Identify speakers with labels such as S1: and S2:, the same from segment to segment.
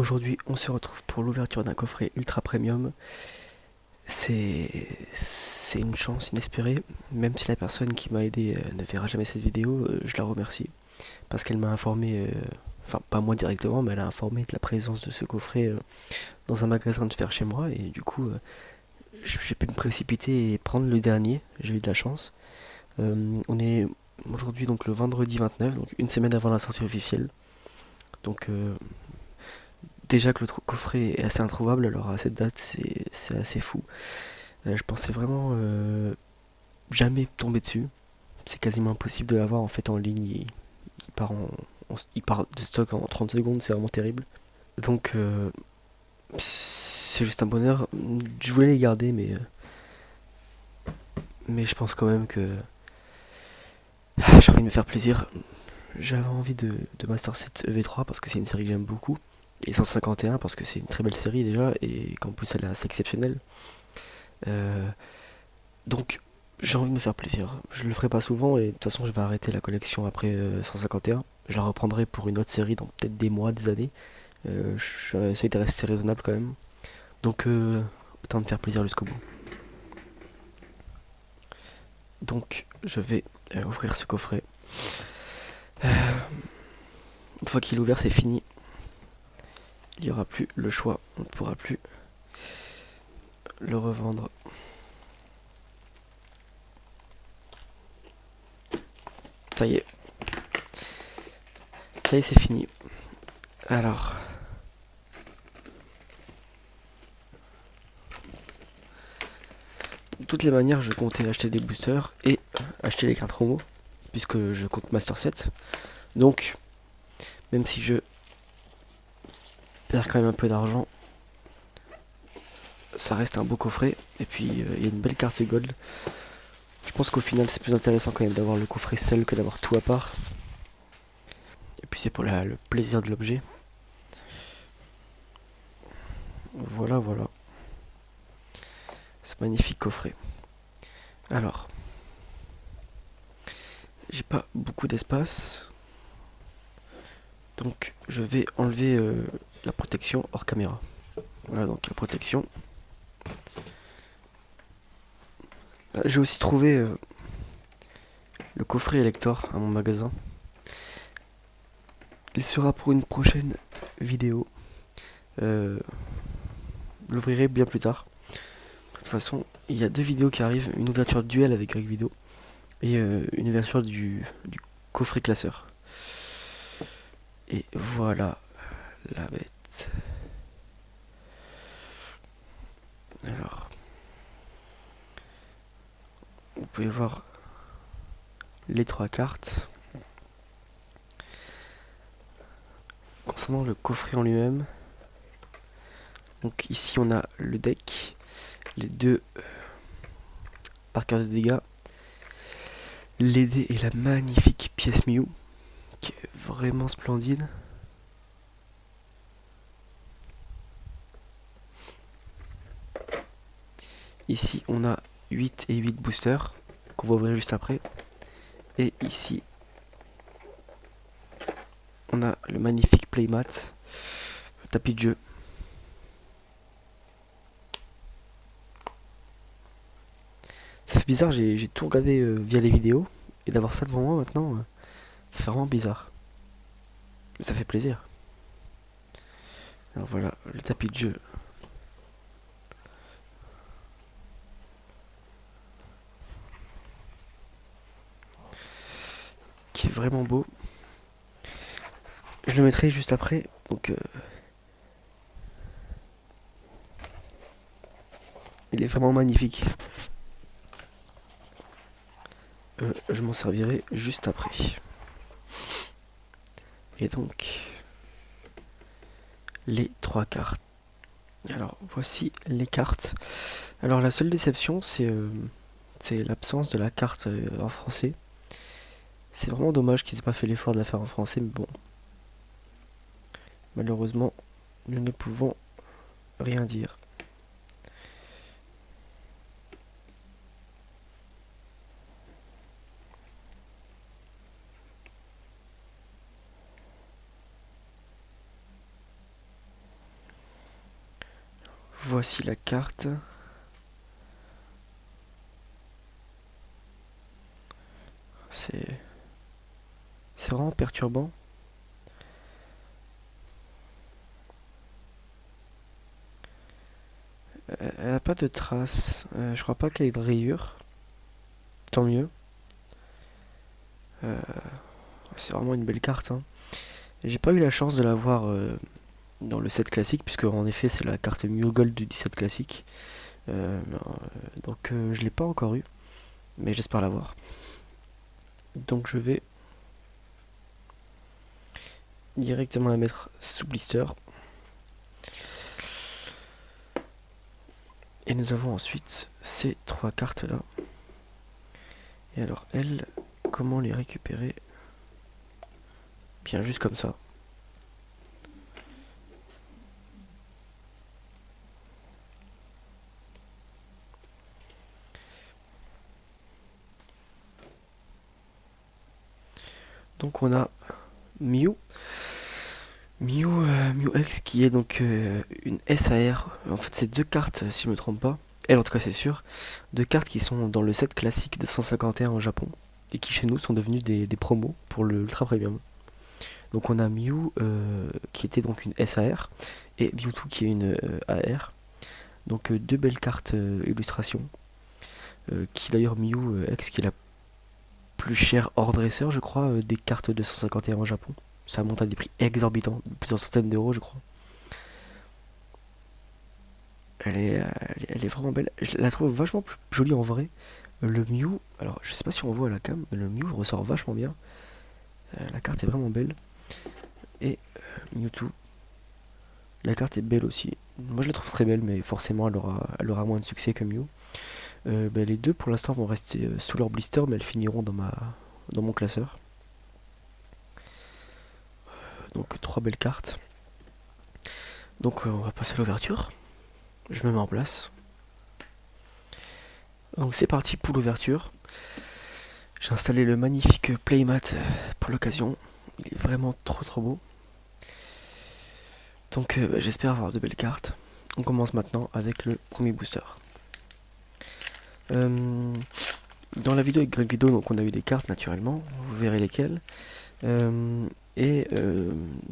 S1: Aujourd'hui, on se retrouve pour l'ouverture d'un coffret ultra premium. C'est une chance inespérée, même si la personne qui m'a aidé ne verra jamais cette vidéo, je la remercie. Parce qu'elle m'a informé, enfin pas moi directement, mais elle a informé de la présence de ce coffret dans un magasin de fer chez moi. Et du coup, j'ai pu me précipiter et prendre le dernier, j'ai eu de la chance. On est aujourd'hui donc le vendredi 29, donc une semaine avant la sortie officielle. Donc déjà que le coffret est assez introuvable, alors à cette date c'est assez fou. Je pensais vraiment jamais tomber dessus. C'est quasiment impossible de l'avoir en fait en ligne. Il part, il part de stock en 30 secondes, c'est vraiment terrible. Donc c'est juste un bonheur. Je voulais les garder, mais je pense quand même que j'ai envie de me faire plaisir. J'avais envie de Master 7 EV3 parce que c'est une série que j'aime beaucoup. Et 151 parce que c'est une très belle série déjà et qu'en plus elle est assez exceptionnelle. Euh, donc j'ai envie de me faire plaisir. Je le ferai pas souvent et de toute façon je vais arrêter la collection après 151. Je la reprendrai pour une autre série dans peut-être des mois, des années. J'essaie de rester raisonnable quand même. Donc autant me faire plaisir jusqu'au bout. Donc je vais ouvrir ce coffret. Euh, une fois qu'il est ouvert c'est fini. Il n'y aura plus le choix. On ne pourra plus le revendre. Ça y est. Ça y est c'est fini. Alors... De toutes les manières, je comptais acheter des boosters et acheter les cartes promo, puisque je compte Master 7. Donc, même si je perds quand même un peu d'argent, ça reste un beau coffret. Et puis, il y a une belle carte gold. Je pense qu'au final, c'est plus intéressant quand même d'avoir le coffret seul que d'avoir tout à part. Et puis, c'est pour le plaisir de l'objet. Voilà, voilà. Ce magnifique coffret. Alors, j'ai pas beaucoup d'espace. Donc, je vais enlever la protection hors caméra. Voilà, donc la protection. J'ai aussi trouvé le coffret Elector à mon magasin. Il sera pour une prochaine vidéo. Euh, je l'ouvrirai bien plus tard. De toute façon, il y a deux vidéos qui arrivent. Une ouverture duel avec Greg Vidéo et une ouverture du coffret classeur. Et voilà la bête. Alors, vous pouvez voir les trois cartes. Concernant le coffret en lui-même, donc ici on a le deck, les deux marqueurs de dégâts, les dés et la magnifique pièce Mew, qui est vraiment splendide. Ici on a 8 et 8 boosters, qu'on va ouvrir juste après. Et ici on a le magnifique playmat, le tapis de jeu. Ça fait bizarre, j'ai tout regardé via les vidéos, et d'avoir ça devant moi maintenant, ça fait vraiment bizarre. Mais ça fait plaisir. Alors voilà, le tapis de jeu. Qui est vraiment beau. Je le mettrai juste après, donc il est vraiment magnifique. Je m'en servirai juste après. Et donc, les trois cartes. Alors, voici les cartes. Alors, la seule déception, c'est l'absence de la carte en français. C'est vraiment dommage qu'ils aient pas fait l'effort de la faire en français, mais bon. Malheureusement, nous ne pouvons rien dire. voici la carte. C'est vraiment perturbant. Elle n'a pas de traces. Je crois pas qu'elle ait de rayures. Tant mieux. C'est vraiment une belle carte, hein. J'ai pas eu la chance de la voir dans le set classique, puisque en effet c'est la carte Mew Gold du set classique. Donc je l'ai pas encore eu, mais j'espère l'avoir. Donc je vais directement la mettre sous blister. Et nous avons ensuite ces 3 cartes là. Et alors elles, comment les récupérer? Bien juste comme ça. Donc on a Mew. Mew X qui est donc une SAR. En fait c'est 2 cartes si je me trompe pas. Elle en tout cas c'est sûr. 2 cartes qui sont dans le set classique de 151 au Japon. Et qui chez nous sont devenues des promos pour le Ultra Premium. Donc on a Mew qui était donc une SAR. Et Mewtwo qui est une AR. Donc 2 belles cartes illustrations. Qui d'ailleurs Mew X qui est la plus chère hors dresseur je crois des cartes de 151 au Japon. Ça monte à des prix exorbitants, de plusieurs centaines d'euros je crois. Elle est vraiment belle. Je la trouve vachement plus jolie en vrai. Le Mew, alors je sais pas si on voit à la cam, mais le Mew ressort vachement bien. La carte est vraiment belle. Et Mewtwo, la carte est belle aussi. Moi je la trouve très belle, mais forcément elle aura moins de succès que Mew. Les deux pour l'instant vont rester sous leur blister, mais elles finiront dans mon classeur. Donc 3 belles cartes. Donc on va passer à l'ouverture. Je me mets en place. Donc c'est parti pour l'ouverture. J'ai installé le magnifique playmat pour l'occasion. Il est vraiment trop beau. Donc j'espère avoir de belles cartes. On commence maintenant avec le premier booster. Dans la vidéo avec Gregido, donc on a eu des cartes naturellement, vous verrez lesquelles. Dans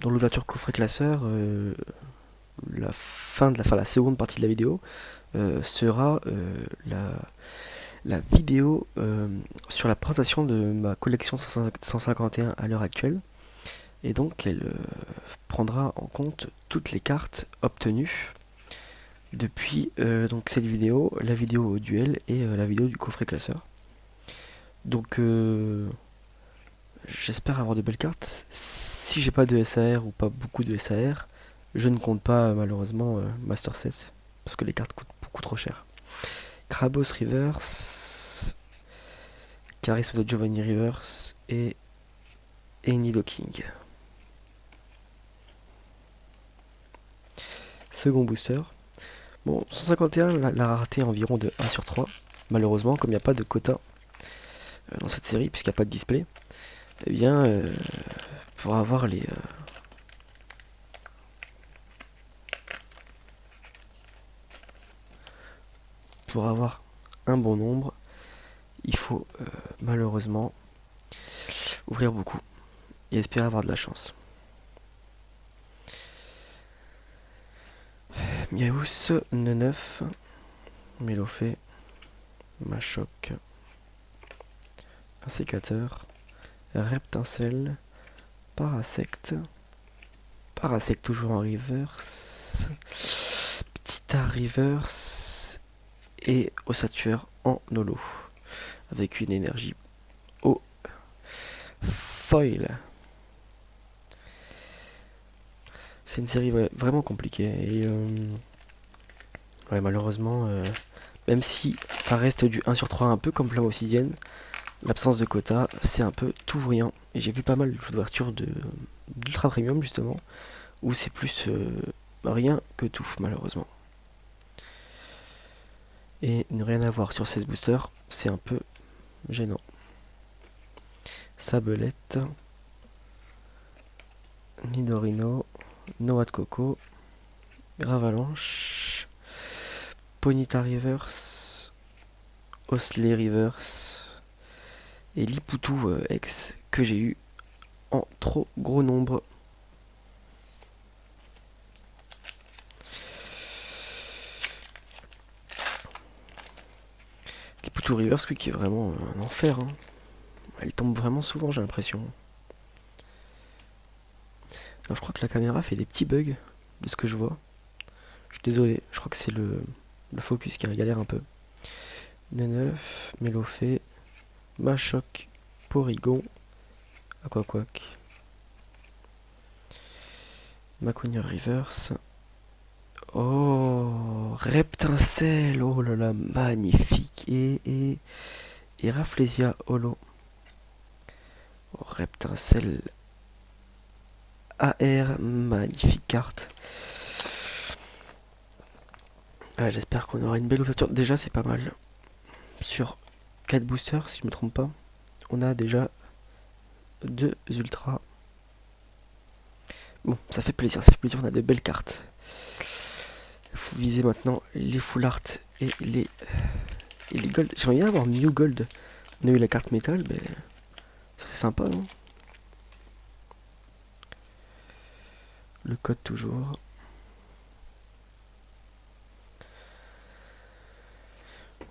S1: l'ouverture coffret classeur, la seconde partie de la vidéo sera la vidéo sur la présentation de ma collection 151 à l'heure actuelle. Et donc elle prendra en compte toutes les cartes obtenues depuis donc cette vidéo, la vidéo au duel et la vidéo du coffret classeur. Donc j'espère avoir de belles cartes. Si j'ai pas de SAR ou pas beaucoup de SAR, je ne compte pas malheureusement Master Set parce que les cartes coûtent beaucoup trop cher. Krabos Rivers, Charisme de Giovanni Rivers et Nidoking. Second booster. Bon, 151, la rareté est environ de 1 sur 3. Malheureusement, comme il n'y a pas de quota dans cette série, puisqu'il n'y a pas de display, eh bien, pour avoir les... pour avoir un bon nombre, il faut malheureusement ouvrir beaucoup et espérer avoir de la chance. Miaous, Neneuf, Mélofée, Machoc, un sécateur, Reptincelle, Parasect, Parasect toujours en reverse, Petit art reverse et Ossatueur en holo avec une énergie au foil. C'est une série vraiment compliquée et malheureusement même si ça reste du 1 sur 3 un peu comme Flamme Obsidienne, l'absence de quota c'est un peu tout ou rien. Et j'ai vu pas mal d'ouvertures d'Ultra Premium justement où c'est plus rien que tout malheureusement. Et ne rien avoir sur 16 boosters, c'est un peu gênant. Sabelette, Nidorino, Noix de Coco, Gravalanche, Ponyta reverse, Osley reverse et Liputu X que j'ai eu en trop gros nombre. Liputu reverse qui est vraiment un enfer. Hein. Elle tombe vraiment souvent, j'ai l'impression. Alors je crois que la caméra fait des petits bugs de ce que je vois. Je suis désolé, je crois que c'est le focus qui galère un peu. Neneuf, Mélofé, Machoc, Porygon, Aquaquac, Macogna Reverse. Oh, Reptincelle, oh là là, magnifique. Et Rafflesia Holo. Oh, Reptincelle AR, magnifique carte. Ah, j'espère qu'on aura une belle ouverture. Déjà, c'est pas mal. Sur 4 boosters, si je me trompe pas, on a déjà 2 ultras. Bon, ça fait plaisir, on a de belles cartes. Il faut viser maintenant les full art et les gold. J'aimerais bien avoir Mew Gold. On a eu la carte métal, mais ce serait sympa, non? Le code toujours.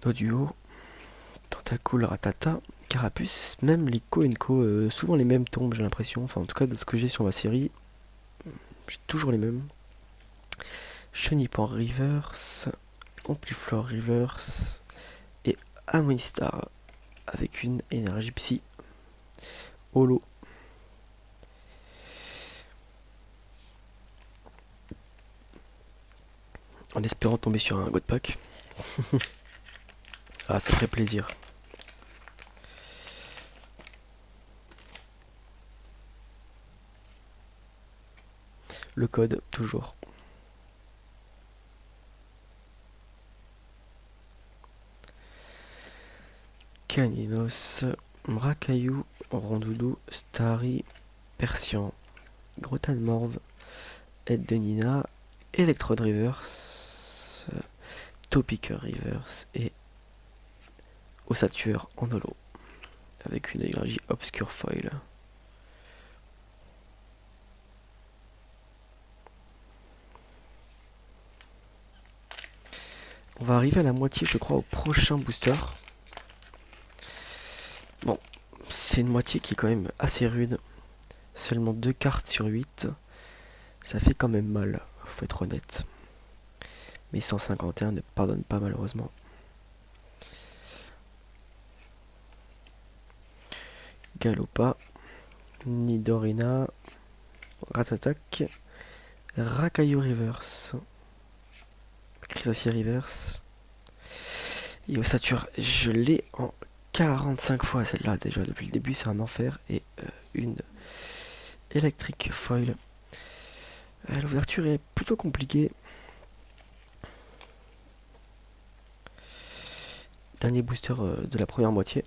S1: Doduo, Tentacool, Ratata, Carapuce, même les Co, souvent les mêmes tombent, j'ai l'impression. Enfin, en tout cas, de ce que j'ai sur ma série, j'ai toujours les mêmes. Chenipan Reverse, Ampliflore Reverse et Amonistar avec une énergie psy holo. En espérant tomber sur un God Pack. Ah, ça ferait plaisir. Le code, toujours. Caninos, Mrakayu, Rondoudou, Starry, Persian, Grotanmorve, Aide de Nina, Electrode Reverse, Topic Reverse et Ossatueur en holo. Avec une énergie Obscure Foil. On va arriver à la moitié, je crois, au prochain booster. Bon, c'est une moitié qui est quand même assez rude. Seulement 2 cartes sur 8. Ça fait quand même mal, faut être honnête. Mais 151 ne pardonne pas malheureusement. Galopa, Nidorina, Ratatak, Rakayu Reverse, Cristacea Reverse. Et Ossature, je l'ai en 45 fois celle-là déjà depuis le début, c'est un enfer. Et une électrique foil. L'ouverture est plutôt compliquée. Dernier booster de la première moitié.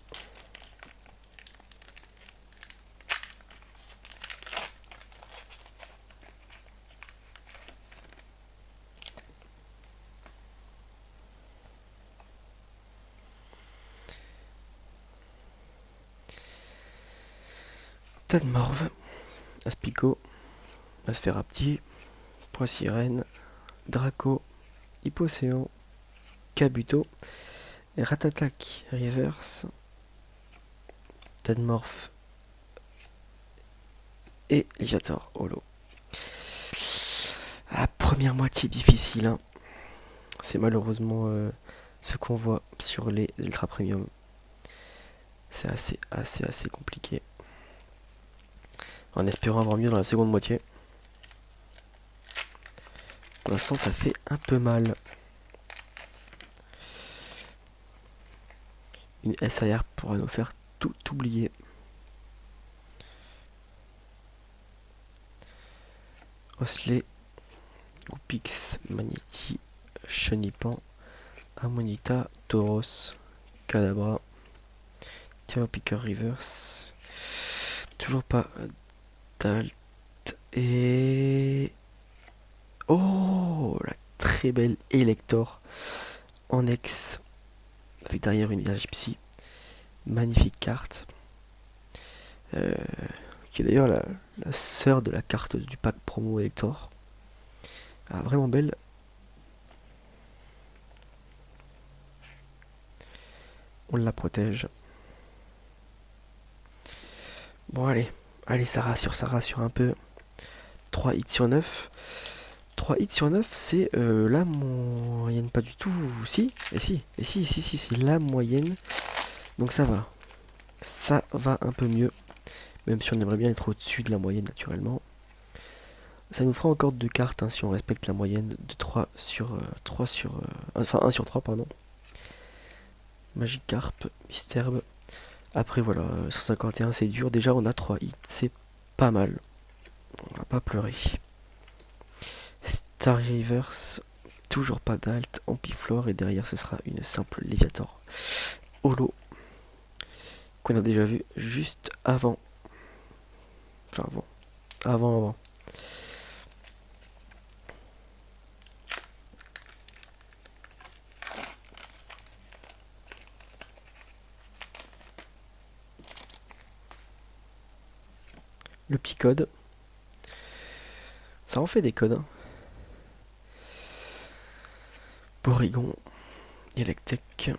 S1: Tadmorve, Aspico, Asferapti, Poissirène, Draco, Hippocéan, Kabuto, Ratatak Reverse, Tadmorph et Ligator Holo. Ah, première moitié difficile, hein. C'est malheureusement ce qu'on voit sur les Ultra Premium. C'est assez compliqué. En espérant avoir mieux dans la seconde moitié. Pour l'instant, ça fait un peu mal. Une SIR pourra nous faire tout oublier. Osley, Goupix, Magneti, Chenipan, Amonita, Tauros, Kadabra, Picker Reverse. Toujours pas Talt et... Oh, la très belle Elector en ex, avec derrière une Gypsy. Magnifique carte. Qui est d'ailleurs la sœur de la carte du pack promo Elector. Ah, vraiment belle. On la protège. Bon, allez, ça rassure un peu. 3 hits sur 9. 3 hits sur 9, c'est la moyenne, pas du tout. Si, c'est la moyenne. Donc ça va. Ça va un peu mieux. Même si on aimerait bien être au-dessus de la moyenne naturellement. Ça nous fera encore 2 cartes hein, si on respecte la moyenne de 3 sur 3 sur. Enfin 1 sur 3, pardon. Magikarp, Misterbe. Après voilà, 151 c'est dur. Déjà on a 3 hits, c'est pas mal. On va pas pleurer. Star Reverse, toujours pas d'alt, Ampiflore et derrière ce sera une simple Léviator Holo qu'on a déjà vu juste avant. Enfin avant. Le petit code. Ça en fait des codes. Hein. Porygon, Electek,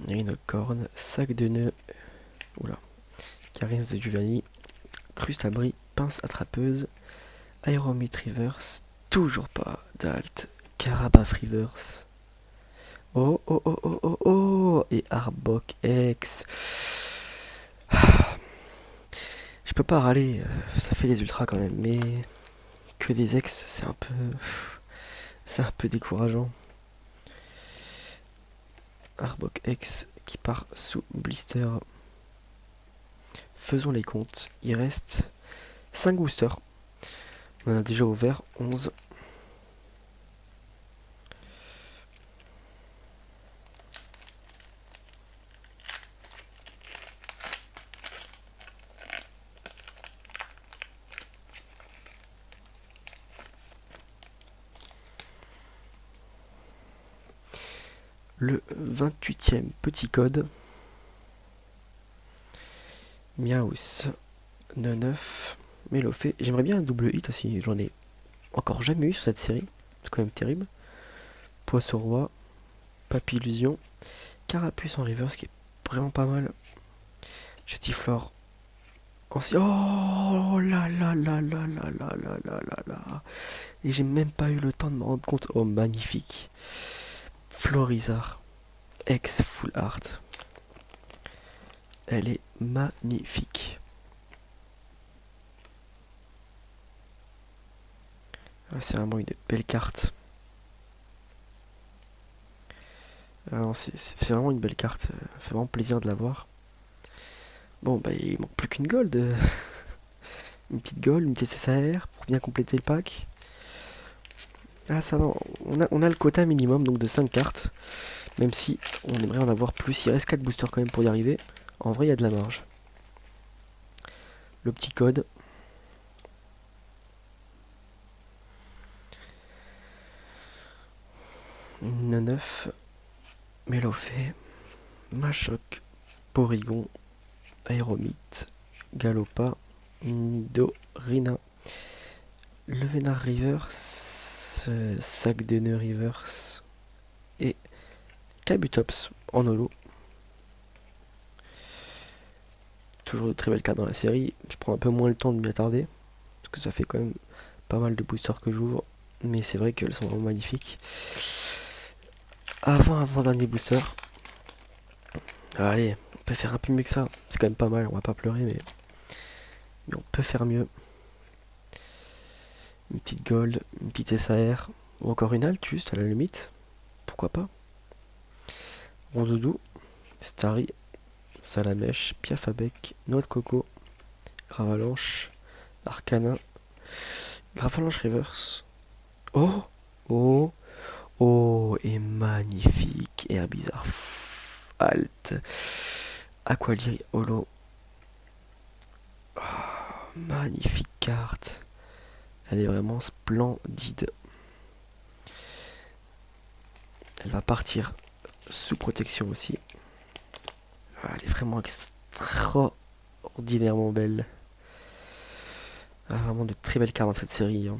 S1: Rhinocorn, Sac de nœuds, oula, Carins de Giovanni, Crustabri, Pince attrapeuse, Aéromite Reverse, toujours pas d'alt, Carabaf Reverse, oh, et Arbok X. Je peux pas râler, ça fait des ultras quand même, mais que des ex, c'est un peu décourageant. Arbok X qui part sous blister. Faisons les comptes. Il reste 5 boosters. On en a déjà ouvert 11. Le 28e petit code. Miaus 9. Melofé. J'aimerais bien un double hit aussi. J'en ai encore jamais eu sur cette série. C'est quand même terrible. Poisson roi. Papillusion. Carapuce en reverse qui est vraiment pas mal. Chetiflore. Oh là. Et j'ai même pas eu le temps de me rendre compte. Oh, magnifique. Florizard. Ex full art. Elle est magnifique. Ah, c'est vraiment une belle carte. C'est vraiment une belle carte. Ça fait vraiment plaisir de la voir. Bon, bah, il manque plus qu'une gold. Une petite gold, une petite SSR pour bien compléter le pack. Ah, ça va. On a le quota minimum donc de 5 cartes. Même si on aimerait en avoir plus. Il reste 4 boosters quand même pour y arriver. En vrai, il y a de la marge. Le petit code. Une 9. Melofé. Machoc. Porygon. Aéromite. Galopa. Nido. Rina. Levenar Reverse. Sac de nœuds Reverse. Et Kabutops en holo. Toujours de très belles cartes dans la série. Je prends un peu moins le temps de m'y attarder. Parce que ça fait quand même pas mal de boosters que j'ouvre. Mais c'est vrai qu'elles sont vraiment magnifiques. Avant-dernier booster. Allez, on peut faire un peu mieux que ça. C'est quand même pas mal, on va pas pleurer, mais on peut faire mieux. Une petite gold, une petite SAR, ou encore une alt juste à la limite. Pourquoi pas. Rondoudou, Starry, Salamèche, Piafabec, Noix de Coco, Gravalanche, Arcana, Gravalanche Reverse. Oh, et magnifique. Herbizarre, alt, Aqualiry, holo. Oh, magnifique carte. Elle est vraiment splendide. Elle va partir sous protection aussi. Elle est vraiment extraordinairement belle. Vraiment de très belles cartes dans cette série. Hein.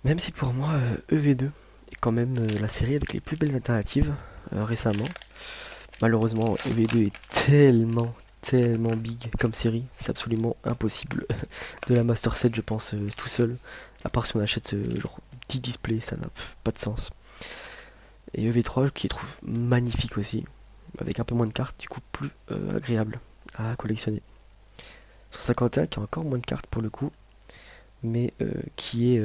S1: Même si pour moi, EV2 est quand même la série avec les plus belles alternatives récemment. Malheureusement, EV2 est tellement big comme série, c'est absolument impossible de la Master Set, je pense, tout seul. À part si on achète genre 10 displays, ça n'a pas de sens. Et EV3 qui je trouve magnifique aussi, avec un peu moins de cartes, du coup plus agréable à collectionner. 151 qui a encore moins de cartes pour le coup, mais qui est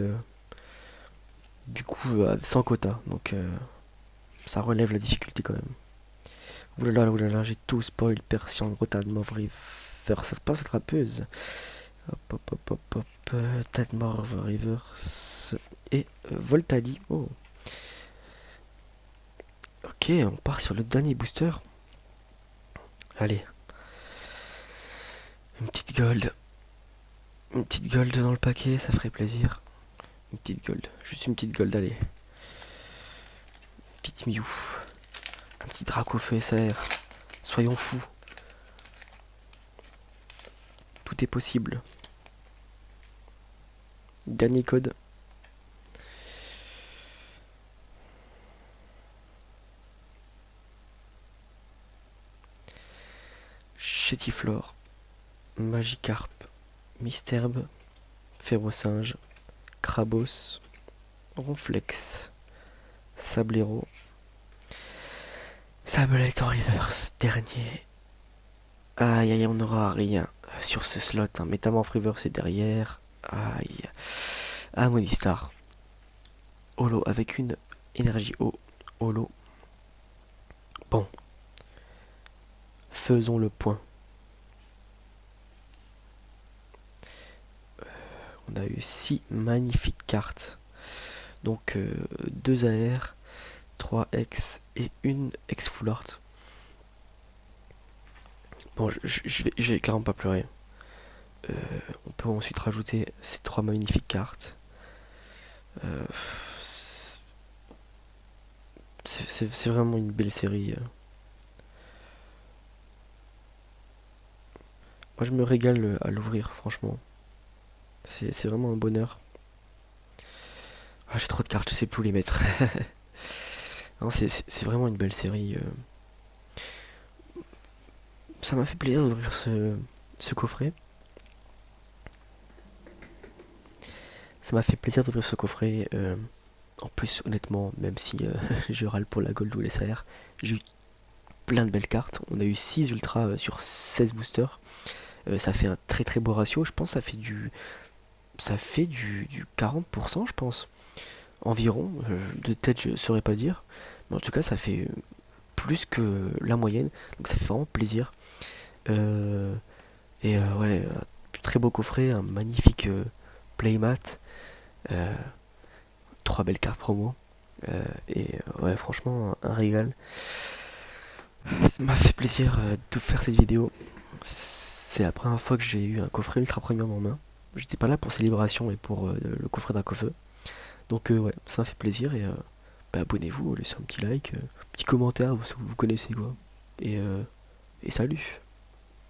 S1: du coup sans quota, donc ça relève la difficulté quand même. Oulala, j'ai tout spoil, Persian, Retardement, River, ça se passe attrapeuse. Hop, Tadmor, Reverse et Voltali. Oh. Ok, on part sur le dernier booster. Allez. Une petite gold. Une petite gold dans le paquet, ça ferait plaisir. Une petite gold, juste une petite gold, allez. Petite Mew. Un petit Dracofeu SAR. Soyons fous. Tout est possible. Dernier code. Chétiflore. Magikarp. Misterbe. Férocinge. Krabos. Ronflex. Sablero. Sablette en reverse. Dernier. Aïe, on n'aura rien sur ce slot. Hein. Métamorph reverse est derrière. Aïe. Ah, Monistar. Holo avec une énergie eau. Holo. Bon. Faisons le point. On a eu 6 magnifiques cartes. Donc 2 AR, 3 X et une X Full Art. Bon, je vais clairement pas pleurer. On peut ensuite rajouter ces 3 magnifiques cartes. C'est vraiment une belle série. Moi je me régale à l'ouvrir, franchement. C'est vraiment un bonheur. Ah, j'ai trop de cartes, je sais plus où les mettre. Non, c'est vraiment une belle série. Ça m'a fait plaisir d'ouvrir ce coffret. Ça m'a fait plaisir d'ouvrir ce coffret. En plus, honnêtement, même si je râle pour la Gold ou les SAR, j'ai eu plein de belles cartes. On a eu 6 ultras sur 16 boosters. Ça fait un très beau ratio. Je pense que ça fait du 40%, je pense. Environ. De tête, je saurais pas dire. Mais en tout cas, ça fait plus que la moyenne. Donc ça fait vraiment plaisir. Ouais, un très beau coffret, un magnifique playmat. 3 belles cartes promo. Ouais, franchement, un régal. Ça m'a fait plaisir de faire cette vidéo. C'est la première fois que j'ai eu un coffret ultra premium en main. J'étais pas là pour Célébration et pour le coffret d'Acofeu. Donc ouais, ça m'a fait plaisir et abonnez-vous, laissez un petit like, petit commentaire, vous connaissez quoi. Et salut.